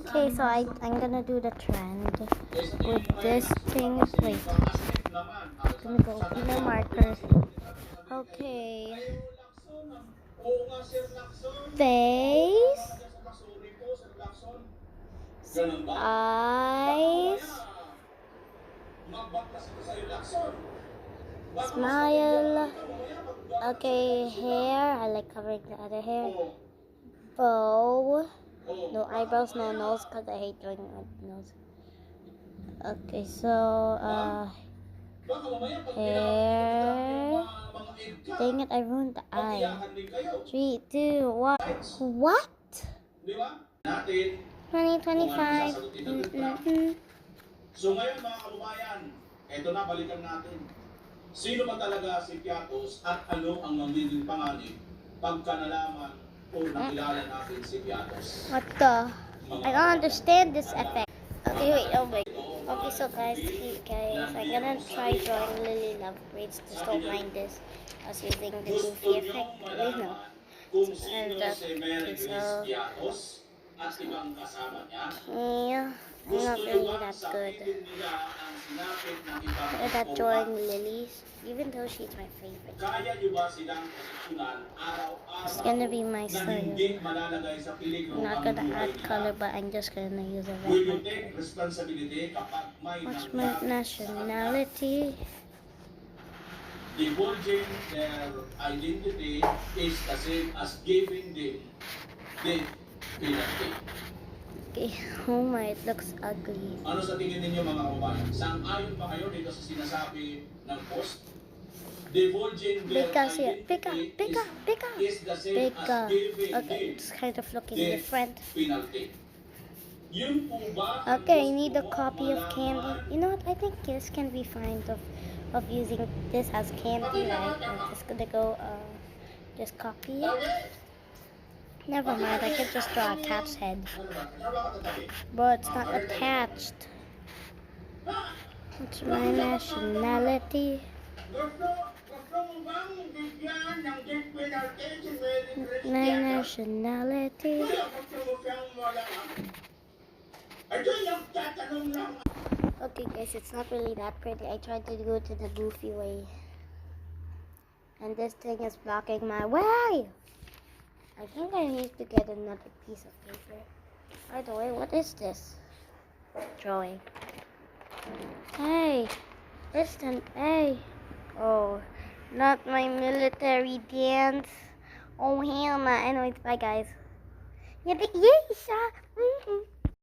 Okay, so I'm gonna do the trend with this thing. Wait, I'm gonna go open my markers. Okay. Face. Eyes. Smile. Okay, hair. I like covering the other hair. Bow. No eyebrows, no nose, because I hate drawing nose. Okay, so, hair. Dang it, I ruined the eye. 3, 2, 1. What? 2025. So ngayon mga kababayan, eto na, balikan natin. Sino ba talaga si Piatos at ano ang magiging panganib pagka nalaman o nakilala natin si Piatos? What the? I don't understand this effect. Okay, wait, oh wait. Okay, so guys, I'm gonna try drawing Lily Love Braids. Just don't mind this. I was using the goofy effect. Wait, no. Kung sino And, si Meredith Piatos at ibang kasama niya? Yeah, I'm not really that good at drawing lilies, even though she's my favorite. Kaya niyo ba silang posisyonan araw-araw? It's gonna be my na style. hindi malalagay sa peligro I'm not ang gonna add buhay color, nila? but I'm just gonna use a Will red you marker. take responsibility kapag may What's my nangyari nationality? Divulging their identity is the same as giving them the penalty. Okay, oh my, it looks ugly. Ano sa tingin ninyo mga kababayan? Sang-ayon ba kayo dito sa sinasabi ng post? Divulging their Because here, identity is the same as giving Okay, them it's kind of looking the different. penalty. Yun po ba ang Okay, I need a gusto copy of malaman? candy. You know what? I think this can be fine of using this as candy, right? I'm just gonna go just copy it. Never mind, I can just draw a cat's head. But it's not attached. What's my nationality? My nationality. Okay guys, it's not really that pretty. I tried to do it in a goofy way. And this thing is blocking my way. I think I need to get another piece of paper. By the way, what is this? Drawing. Hey, listen, hey. Oh, not my military dance. Oh, hell no. Anyways, bye guys. Yeah, yay,